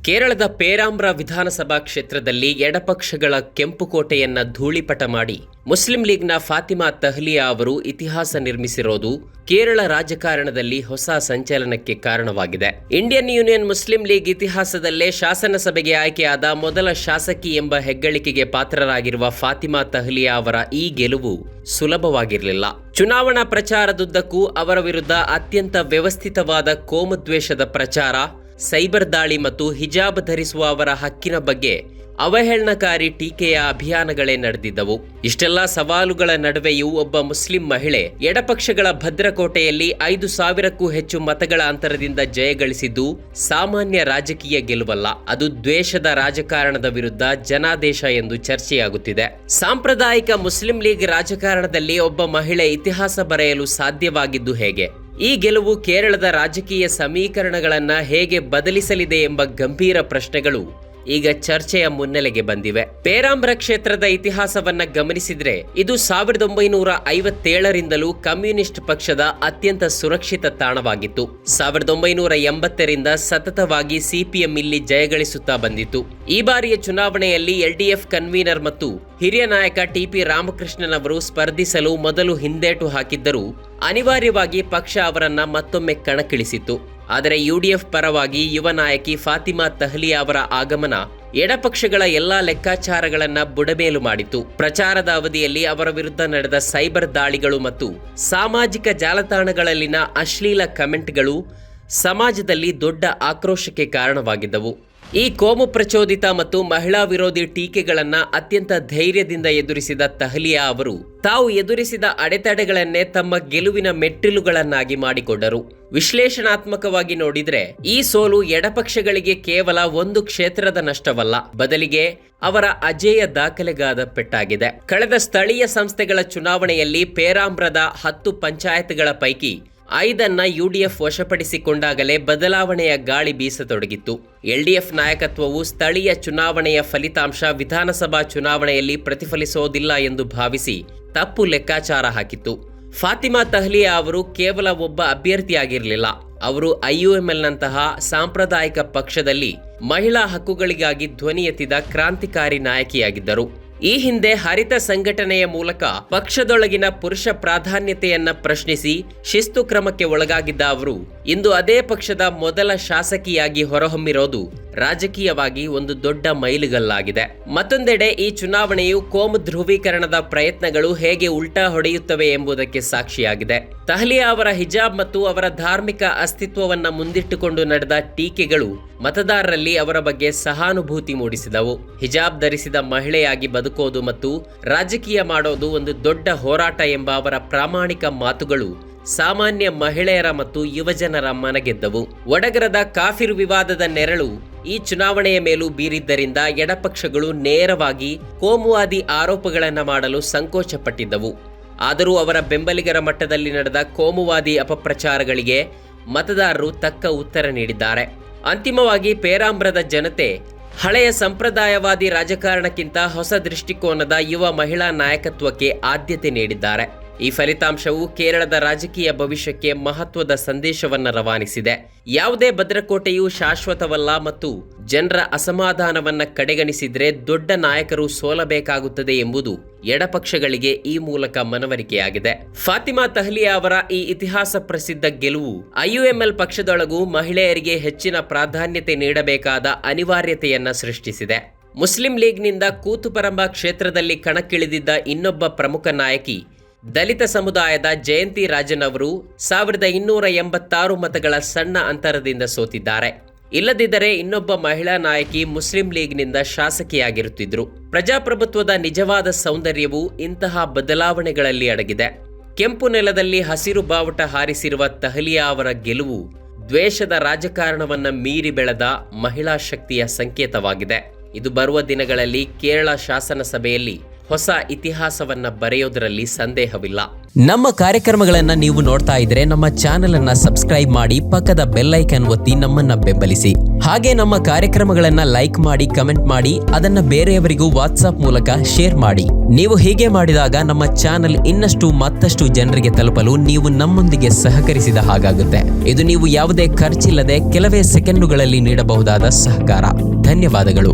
ಕೇರಳದ ಪೇರಾಂಬ್ರ ವಿಧಾನಸಭಾ ಕ್ಷೇತ್ರದಲ್ಲಿ ಎಡಪಕ್ಷಗಳ ಕೆಂಪುಕೋಟೆಯನ್ನ ಧೂಳಿಪಟ ಮಾಡಿ ಮುಸ್ಲಿಂ ಲೀಗ್ನ ಫಾತಿಮಾ ತಹ್ಲಿಯಾ ಅವರು ಇತಿಹಾಸ ನಿರ್ಮಿಸಿರೋದು ಕೇರಳ ರಾಜಕಾರಣದಲ್ಲಿ ಹೊಸ ಸಂಚಲನಕ್ಕೆ ಕಾರಣವಾಗಿದೆ. ಇಂಡಿಯನ್ ಯೂನಿಯನ್ ಮುಸ್ಲಿಂ ಲೀಗ್ ಇತಿಹಾಸದಲ್ಲೇ ಶಾಸನಸಭೆಗೆ ಆಯ್ಕೆಯಾದ ಮೊದಲ ಶಾಸಕಿ ಎಂಬ ಹೆಗ್ಗಳಿಕೆಗೆ ಪಾತ್ರರಾಗಿರುವ ಫಾತಿಮಾ ತಹ್ಲಿಯಾ ಅವರ ಈ ಗೆಲುವು ಸುಲಭವಾಗಿರಲಿಲ್ಲ. ಚುನಾವಣಾ ಪ್ರಚಾರದುದ್ದಕ್ಕೂ ಅವರ ವಿರುದ್ಧ ಅತ್ಯಂತ ವ್ಯವಸ್ಥಿತವಾದ ಕೋಮುದ್ವೇಷದ ಪ್ರಚಾರ, ಸೈಬರ್ ದಾಳಿ ಮತ್ತು ಹಿಜಾಬ್ ಧರಿಸುವ ಅವರ ಹಕ್ಕಿನ ಬಗ್ಗೆ ಅವಹೇಳನಕಾರಿ ಟೀಕೆಯ ಅಭಿಯಾನಗಳೇ ನಡೆದಿದ್ದವು. ಇಷ್ಟೆಲ್ಲ ಸವಾಲುಗಳ ನಡುವೆಯೂ ಒಬ್ಬ ಮುಸ್ಲಿಂ ಮಹಿಳೆ ಎಡಪಕ್ಷಗಳ ಭದ್ರಕೋಟೆಯಲ್ಲಿ 5,000ಕ್ಕೂ ಹೆಚ್ಚು ಮತಗಳ ಅಂತರದಿಂದ ಜಯಗಳಿಸಿದ್ದು ಸಾಮಾನ್ಯ ರಾಜಕೀಯ ಗೆಲುವಲ್ಲ, ಅದು ದ್ವೇಷದ ರಾಜಕಾರಣದ ವಿರುದ್ಧ ಜನಾದೇಶ ಎಂದು ಚರ್ಚೆಯಾಗುತ್ತಿದೆ. ಸಾಂಪ್ರದಾಯಿಕ ಮುಸ್ಲಿಂ ಲೀಗ್ ರಾಜಕಾರಣದಲ್ಲಿ ಒಬ್ಬ ಮಹಿಳೆ ಇತಿಹಾಸ ಬರೆಯಲು ಸಾಧ್ಯವಾಗಿದ್ದು ಹೇಗೆ? ಈ ಗೆಲುವು ಕೇರಳದ ರಾಜಕೀಯ ಸಮೀಕರಣಗಳನ್ನು ಹೇಗೆ ಬದಲಿಸಲಿದೆ ಎಂಬ ಗಂಭೀರ ಪ್ರಶ್ನೆಗಳು ಈಗ ಚರ್ಚೆಯ ಮುನ್ನೆಲೆಗೆ ಬಂದಿವೆ. ಪೇರಾಂಬ್ರ ಕ್ಷೇತ್ರದ ಇತಿಹಾಸವನ್ನ ಗಮನಿಸಿದ್ರೆ ಇದು 1957ರಿಂದಲೂ ಕಮ್ಯುನಿಸ್ಟ್ ಪಕ್ಷದ ಅತ್ಯಂತ ಸುರಕ್ಷಿತ ತಾಣವಾಗಿತ್ತು. 1980ರಿಂದ ಸತತವಾಗಿ ಸಿಪಿಎಂ ಇಲ್ಲಿ ಜಯಗಳಿಸುತ್ತಾ ಬಂದಿತ್ತು. ಈ ಬಾರಿಯ ಚುನಾವಣೆಯಲ್ಲಿ ಎಲ್ಡಿಎಫ್ ಕನ್ವೀನರ್ ಮತ್ತು ಹಿರಿಯ ನಾಯಕ ಟಿಪಿ ರಾಮಕೃಷ್ಣನ್ ಅವರು ಸ್ಪರ್ಧಿಸಲು ಮೊದಲು ಹಿಂದೇಟು ಹಾಕಿದ್ದರೂ ಅನಿವಾರ್ಯವಾಗಿ ಪಕ್ಷ ಅವರನ್ನ ಮತ್ತೊಮ್ಮೆ ಕಣಕ್ಕಿಳಿಸಿತ್ತು. ಆದರೆ ಯುಡಿಎಫ್ ಪರವಾಗಿ ಯುವ ನಾಯಕಿ ಫಾತಿಮಾ ತಹ್ಲಿಯಾ ಅವರ ಆಗಮನ ಎಡಪಕ್ಷಗಳ ಎಲ್ಲಾ ಲೆಕ್ಕಾಚಾರಗಳನ್ನ ಬುಡಮೇಲು ಮಾಡಿತು. ಪ್ರಚಾರದ ಅವಧಿಯಲ್ಲಿ ಅವರ ವಿರುದ್ಧ ನಡೆದ ಸೈಬರ್ ದಾಳಿಗಳು ಮತ್ತು ಸಾಮಾಜಿಕ ಜಾಲತಾಣಗಳಲ್ಲಿನ ಅಶ್ಲೀಲ ಕಮೆಂಟ್ಗಳು ಸಮಾಜದಲ್ಲಿ ದೊಡ್ಡ ಆಕ್ರೋಶಕ್ಕೆ ಕಾರಣವಾಗಿದ್ದವು. ಈ ಕೋಮು ಪ್ರಚೋದಿತ ಮತ್ತು ಮಹಿಳಾ ವಿರೋಧಿ ಟೀಕೆಗಳನ್ನ ಅತ್ಯಂತ ಧೈರ್ಯದಿಂದ ಎದುರಿಸಿದ ತಹ್ಲಿಯಾ ಅವರು ತಾವು ಎದುರಿಸಿದ ಅಡೆತಡೆಗಳನ್ನೇ ತಮ್ಮ ಗೆಲುವಿನ ಮೆಟ್ಟಿಲುಗಳನ್ನಾಗಿ ಮಾಡಿಕೊಂಡರು. ವಿಶ್ಲೇಷಣಾತ್ಮಕವಾಗಿ ನೋಡಿದ್ರೆ ಈ ಸೋಲು ಎಡಪಕ್ಷಗಳಿಗೆ ಕೇವಲ ಒಂದು ಕ್ಷೇತ್ರದ ನಷ್ಟವಲ್ಲ, ಬದಲಿಗೆ ಅವರ ಅಜೇಯ ದಾಖಲೆಗಾದ ಪೆಟ್ಟಾಗಿದೆ. ಕಳೆದ ಸ್ಥಳೀಯ ಸಂಸ್ಥೆಗಳ ಚುನಾವಣೆಯಲ್ಲಿ ಪೇರಾಂಬ್ರದ 10 ಪಂಚಾಯತ್ಗಳ ಪೈಕಿ 5 ಯುಡಿಎಫ್ ವಶಪಡಿಸಿಕೊಂಡಾಗಲೇ ಬದಲಾವಣೆಯ ಗಾಳಿ ಬೀಸತೊಡಗಿತ್ತು. ಎಲ್ಡಿಎಫ್ ನಾಯಕತ್ವವು ಸ್ಥಳೀಯ ಚುನಾವಣೆಯ ಫಲಿತಾಂಶ ವಿಧಾನಸಭಾ ಚುನಾವಣೆಯಲ್ಲಿ ಪ್ರತಿಫಲಿಸೋದಿಲ್ಲ ಎಂದು ಭಾವಿಸಿ ತಪ್ಪು ಲೆಕ್ಕಾಚಾರ ಹಾಕಿತ್ತು. ಫಾತಿಮಾ ತಹ್ಲಿಯಾ ಅವರು ಕೇವಲ ಒಬ್ಬ ಅಭ್ಯರ್ಥಿಯಾಗಿರಲಿಲ್ಲ, ಅವರು ಐಯುಎಂಎಲ್ನಂತಹ ಸಾಂಪ್ರದಾಯಿಕ ಪಕ್ಷದಲ್ಲಿ ಮಹಿಳಾ ಹಕ್ಕುಗಳಿಗಾಗಿ ಧ್ವನಿ ಎತ್ತಿದ ಕ್ರಾಂತಿಕಾರಿ ನಾಯಕಿಯಾಗಿದ್ದರು. ಈ ಹಿಂದೆ ಹರಿತ ಸಂಘಟನೆಯ ಮೂಲಕ ಪಕ್ಷದೊಳಗಿನ ಪುರುಷ ಪ್ರಾಧಾನ್ಯತೆಯನ್ನ ಪ್ರಶ್ನಿಸಿ ಶಿಸ್ತು ಕ್ರಮಕ್ಕೆ ಒಳಗಾಗಿದ್ದ ಅವರು ಇಂದು ಅದೇ ಪಕ್ಷದ ಮೊದಲ ಶಾಸಕಿಯಾಗಿ ಹೊರಹೊಮ್ಮಿರೋದು ರಾಜಕೀಯವಾಗಿ ಒಂದು ದೊಡ್ಡ ಮೈಲಿಗಲ್ಲಾಗಿದೆ. ಮತ್ತೊಂದೆಡೆ ಈ ಚುನಾವಣೆಯು ಕೋಮು ಧ್ರುವೀಕರಣದ ಪ್ರಯತ್ನಗಳು ಹೇಗೆ ಉಲ್ಟಾ ಹೊಡೆಯುತ್ತವೆ ಎಂಬುದಕ್ಕೆ ಸಾಕ್ಷಿಯಾಗಿದೆ. ತಹ್ಲಿಯಾ ಅವರ ಹಿಜಾಬ್ ಮತ್ತು ಅವರ ಧಾರ್ಮಿಕ ಅಸ್ತಿತ್ವವನ್ನ ಮುಂದಿಟ್ಟುಕೊಂಡು ನಡೆದ ಟೀಕೆಗಳು ಮತದಾರರಲ್ಲಿ ಅವರ ಬಗ್ಗೆ ಸಹಾನುಭೂತಿ ಮೂಡಿಸಿದವು. ಹಿಜಾಬ್ ಧರಿಸಿದ ಮಹಿಳೆಯಾಗಿ ಬದುಕೋದು ಮತ್ತು ರಾಜಕೀಯ ಮಾಡೋದು ಒಂದು ದೊಡ್ಡ ಹೋರಾಟ ಎಂಬ ಅವರ ಪ್ರಾಮಾಣಿಕ ಮಾತುಗಳು ಸಾಮಾನ್ಯ ಮಹಿಳೆಯರ ಮತ್ತು ಯುವಜನರ ಮನಗೆದ್ದವು. ವಡಗರದ ಕಾಫಿರ್ ವಿವಾದದ ನೆರಳು ಈ ಚುನಾವಣೆಯ ಮೇಲೂ ಬೀರಿದ್ದರಿಂದ ಎಡಪಕ್ಷಗಳು ನೇರವಾಗಿ ಕೋಮುವಾದಿ ಆರೋಪಗಳನ್ನು ಮಾಡಲು ಸಂಕೋಚಪಟ್ಟಿದ್ದವು. ಆದರೂ ಅವರ ಬೆಂಬಲಿಗರ ಮಟ್ಟದಲ್ಲಿ ನಡೆದ ಕೋಮುವಾದಿ ಅಪಪ್ರಚಾರಗಳಿಗೆ ಮತದಾರರು ತಕ್ಕ ಉತ್ತರ ನೀಡಿದ್ದಾರೆ. ಅಂತಿಮವಾಗಿ ಪೇರಾಂಬ್ರದ ಜನತೆ ಹಳೆಯ ಸಂಪ್ರದಾಯವಾದಿ ರಾಜಕಾರಣಕ್ಕಿಂತ ಹೊಸ ದೃಷ್ಟಿಕೋನದ ಯುವ ಮಹಿಳಾ ನಾಯಕತ್ವಕ್ಕೆ ಆದ್ಯತೆ ನೀಡಿದ್ದಾರೆ. ಈ ಫಲಿತಾಂಶವು ಕೇರಳದ ರಾಜಕೀಯ ಭವಿಷ್ಯಕ್ಕೆ ಮಹತ್ವದ ಸಂದೇಶವನ್ನ ರವಾನಿಸಿದೆ. ಯಾವುದೇ ಭದ್ರಕೋಟೆಯೂ ಶಾಶ್ವತವಲ್ಲ ಮತ್ತು ಜನರ ಅಸಮಾಧಾನವನ್ನ ಕಡೆಗಣಿಸಿದ್ರೆ ದೊಡ್ಡ ನಾಯಕರು ಸೋಲಬೇಕಾಗುತ್ತದೆ ಎಂಬುದು ಎಡಪಕ್ಷಗಳಿಗೆ ಈ ಮೂಲಕ ಮನವರಿಕೆಯಾಗಿದೆ. ಫಾತಿಮಾ ತಹ್ಲಿಯಾ ಅವರ ಈ ಇತಿಹಾಸ ಪ್ರಸಿದ್ಧ ಗೆಲುವು ಐಯುಎಂಎಲ್ ಪಕ್ಷದೊಳಗೂ ಮಹಿಳೆಯರಿಗೆ ಹೆಚ್ಚಿನ ಪ್ರಾಧಾನ್ಯತೆ ನೀಡಬೇಕಾದ ಅನಿವಾರ್ಯತೆಯನ್ನ ಸೃಷ್ಟಿಸಿದೆ. ಮುಸ್ಲಿಂ ಲೀಗ್ನಿಂದ ಕೂತುಪರಂಬ ಕ್ಷೇತ್ರದಲ್ಲಿ ಕಣಕ್ಕಿಳಿದಿದ್ದ ಇನ್ನೊಬ್ಬ ಪ್ರಮುಖ ನಾಯಕಿ ದಲಿತ ಸಮುದಾಯದ ಜಯಂತಿ ರಾಜನ್ ಅವರು 1286 ಮತಗಳ ಸಣ್ಣ ಅಂತರದಿಂದ ಸೋತಿದ್ದಾರೆ. ಇಲ್ಲದಿದ್ದರೆ ಇನ್ನೊಬ್ಬ ಮಹಿಳಾ ನಾಯಕಿ ಮುಸ್ಲಿಂ ಲೀಗ್ನಿಂದ ಶಾಸಕಿಯಾಗಿರುತ್ತಿದ್ರು. ಪ್ರಜಾಪ್ರಭುತ್ವದ ನಿಜವಾದ ಸೌಂದರ್ಯವು ಇಂತಹ ಬದಲಾವಣೆಗಳಲ್ಲಿ ಅಡಗಿದೆ. ಕೆಂಪು ನೆಲದಲ್ಲಿ ಹಸಿರು ಬಾವುಟ ಹಾರಿಸಿರುವ ತಹ್ಲಿಯಾ ಅವರ ಗೆಲುವು ದ್ವೇಷದ ರಾಜಕಾರಣವನ್ನ ಮೀರಿ ಬೆಳೆದ ಮಹಿಳಾ ಶಕ್ತಿಯ ಸಂಕೇತವಾಗಿದೆ. ಇದು ಬರುವ ದಿನಗಳಲ್ಲಿ ಕೇರಳ ಶಾಸನ ಸಭೆಯಲ್ಲಿ ಹೊಸ ಇತಿಹಾಸವನ್ನ ಬರೆಯೋದರಲ್ಲಿ ಸಂದೇಹವಿಲ್ಲ. ನಮ್ಮ ಕಾರ್ಯಕ್ರಮಗಳನ್ನ ನೀವು ನೋಡ್ತಾ ಇದ್ರೆ ನಮ್ಮ ಚಾನೆಲ್ ಅನ್ನ ಸಬ್ಸ್ಕ್ರೈಬ್ ಮಾಡಿ, ಪಕ್ಕದ ಬೆಲ್ ಐಕಾನ್ ಒತ್ತಿ ನಮ್ಮನ್ನ ಬೆಂಬಲಿಸಿ. ಹಾಗೆ ನಮ್ಮ ಕಾರ್ಯಕ್ರಮಗಳನ್ನ ಲೈಕ್ ಮಾಡಿ, ಕಮೆಂಟ್ ಮಾಡಿ, ಅದನ್ನ ಬೇರೆಯವರಿಗೂ ವಾಟ್ಸ್ಆಪ್ ಮೂಲಕ ಶೇರ್ ಮಾಡಿ. ನೀವು ಹೀಗೆ ಮಾಡಿದಾಗ ನಮ್ಮ ಚಾನೆಲ್ ಇನ್ನಷ್ಟು ಮತ್ತಷ್ಟು ಜನರಿಗೆ ತಲುಪಲು ನೀವು ನಮ್ಮೊಂದಿಗೆ ಸಹಕರಿಸಿದ ಹಾಗಾಗುತ್ತೆ. ಇದು ನೀವು ಯಾವುದೇ ಖರ್ಚಿಲ್ಲದೆ ಕೆಲವೇ ಸೆಕೆಂಡುಗಳಲ್ಲಿ ನೀಡಬಹುದಾದ ಸಹಕಾರ. ಧನ್ಯವಾದಗಳು.